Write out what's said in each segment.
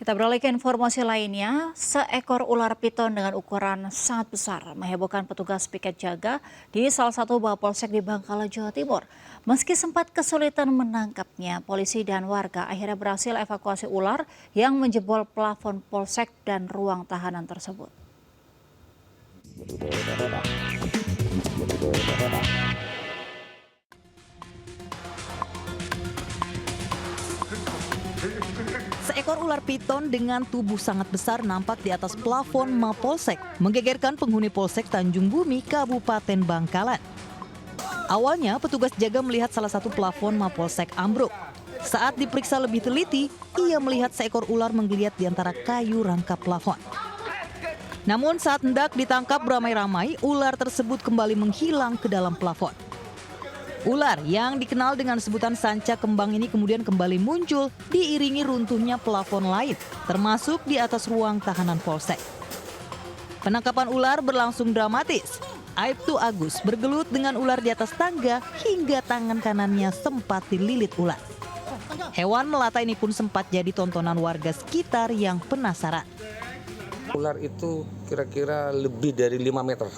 Kita beralih ke informasi lainnya, seekor ular piton dengan ukuran sangat besar menghebohkan petugas piket jaga di salah satu Mapolsek di Bangkalan, Jawa Timur. Meski sempat kesulitan menangkapnya, polisi dan warga akhirnya berhasil evakuasi ular yang menjebol plafon polsek dan ruang tahanan tersebut. Seekor ular piton dengan tubuh sangat besar nampak di atas plafon Mapolsek, menggegerkan penghuni Polsek Tanjung Bumi, Kabupaten Bangkalan. Awalnya, petugas jaga melihat salah satu plafon Mapolsek ambruk. Saat diperiksa lebih teliti, ia melihat seekor ular menggeliat di antara kayu rangka plafon. Namun saat hendak ditangkap beramai-ramai, ular tersebut kembali menghilang ke dalam plafon. Ular yang dikenal dengan sebutan sanca kembang ini kemudian kembali muncul diiringi runtuhnya plafon lain, termasuk di atas ruang tahanan Polsek. Penangkapan ular berlangsung dramatis. Aibtu Agus bergelut dengan ular di atas tangga hingga tangan kanannya sempat dililit ular. Hewan melata ini pun sempat jadi tontonan warga sekitar yang penasaran. Ular itu kira-kira lebih dari 5 meter.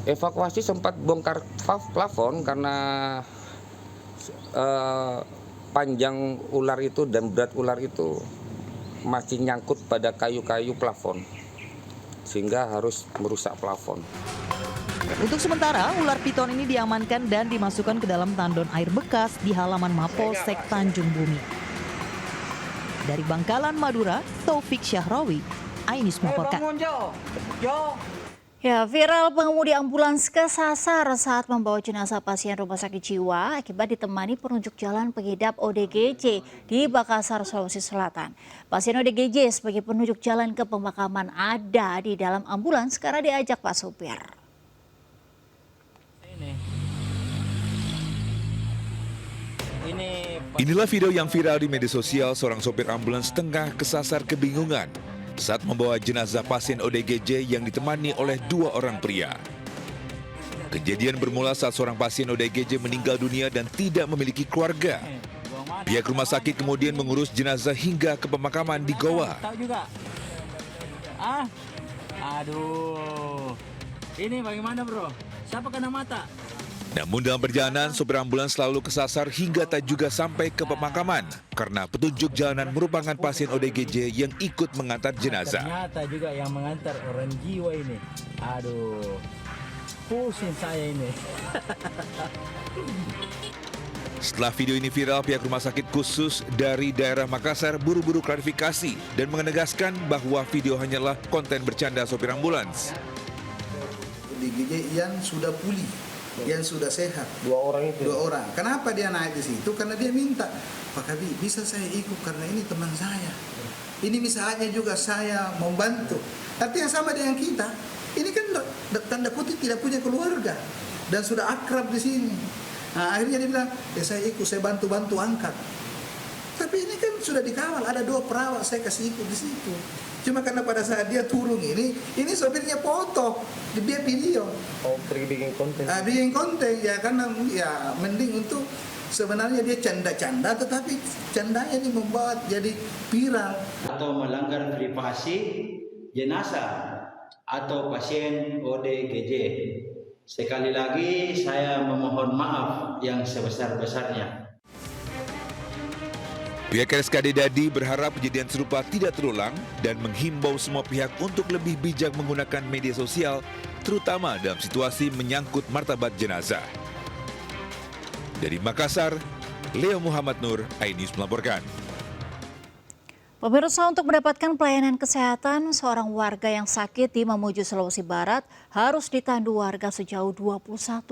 Evakuasi sempat bongkar plafon karena panjang ular itu dan berat ular itu masih nyangkut pada kayu-kayu plafon, sehingga harus merusak plafon. Untuk sementara, ular piton ini diamankan dan dimasukkan ke dalam tandon air bekas di halaman Mapolsek Tanjung Bumi. Dari Bangkalan, Madura, Taufik Syahrawi, iNews melaporkan. Ya, viral pengemudi ambulans kesasar saat membawa jenazah pasien rumah sakit jiwa akibat ditemani penunjuk jalan pengidap ODGJ di Makassar, Sulawesi Selatan. Pasien ODGJ sebagai penunjuk jalan ke pemakaman ada di dalam ambulans karena diajak Pak Supir. Inilah video yang viral di media sosial. Seorang sopir ambulans tengah kesasar kebingungan saat membawa jenazah pasien ODGJ yang ditemani oleh 2 orang pria. Kejadian bermula saat seorang pasien ODGJ meninggal dunia dan tidak memiliki keluarga. Pihak rumah sakit kemudian mengurus jenazah hingga ke pemakaman di Goa. Aduh, ini bagaimana bro? Siapa kena mata? Namun dalam perjalanan, sopir ambulans selalu kesasar hingga tak juga sampai ke pemakaman karena petunjuk jalanan merupakan pasien ODGJ yang ikut mengantar jenazah. Ternyata juga yang mengantar orang jiwa ini. Aduh, pusing saya ini. Setelah video ini viral, pihak rumah sakit khusus dari daerah Makassar buru-buru klarifikasi dan menegaskan bahwa video hanyalah konten bercanda sopir ambulans. ODGJ yang sudah pulih, yang sudah sehat. 2 orang itu. 2 orang. Kenapa dia naik di situ? Karena dia minta, Pak Kabi, bisa saya ikut karena ini teman saya. Ini misalnya juga saya membantu. Artinya sama dengan kita. Ini kan tanda kutip tidak punya keluarga dan sudah akrab di sini. Nah, akhirnya dia bilang, ya saya ikut, saya bantu-bantu angkat. Tapi ini kan sudah dikawal, ada 2 perawat saya kasih ikut di situ. Cuma karena pada saat dia turun ini sopirnya foto, dia video. Oh, pergi bikin konten. Bikin konten ya, karena ya mending untuk sebenarnya dia canda-canda, tetapi candanya ini membuat jadi viral. Atau melanggar privasi jenazah atau pasien ODGJ. Sekali lagi saya memohon maaf yang sebesar-besarnya. Pihak RSKD Dadi berharap kejadian serupa tidak terulang dan menghimbau semua pihak untuk lebih bijak menggunakan media sosial, terutama dalam situasi menyangkut martabat jenazah. Dari Makassar, Leo Muhammad Nur, iNews melaporkan. Pemirsa, untuk mendapatkan pelayanan kesehatan, seorang warga yang sakit di Mamuju, Sulawesi Barat harus ditandu warga sejauh 21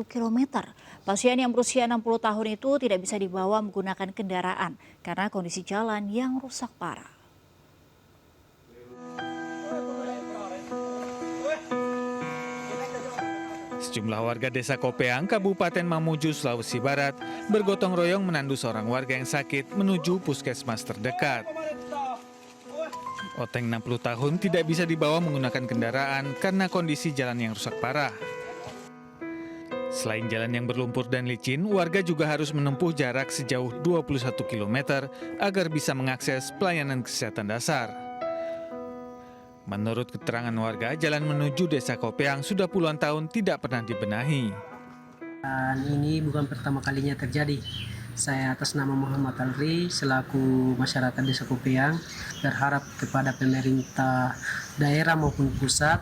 km. Pasien yang berusia 60 tahun itu tidak bisa dibawa menggunakan kendaraan karena kondisi jalan yang rusak parah. Sejumlah warga desa Kopeang, Kabupaten Mamuju, Sulawesi Barat bergotong royong menandu seorang warga yang sakit menuju puskesmas terdekat. Oteng 60 tahun tidak bisa dibawa menggunakan kendaraan karena kondisi jalan yang rusak parah. Selain jalan yang berlumpur dan licin, warga juga harus menempuh jarak sejauh 21 km agar bisa mengakses pelayanan kesehatan dasar. Menurut keterangan warga, jalan menuju Desa Kopeang sudah puluhan tahun tidak pernah dibenahi. Dan ini bukan pertama kalinya terjadi. Saya atas nama Muhammad Alri selaku masyarakat Desa Kopeang berharap kepada pemerintah daerah maupun pusat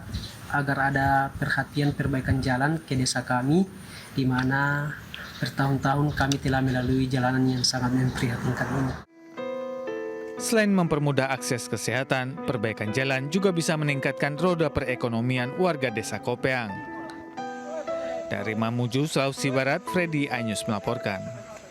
agar ada perhatian perbaikan jalan ke desa kami, di mana bertahun-tahun kami telah melalui jalanan yang sangat memprihatinkan ini. Selain mempermudah akses kesehatan, perbaikan jalan juga bisa meningkatkan roda perekonomian warga Desa Kopeang. Dari Mamuju, Sulawesi Barat, Freddy Anyus melaporkan.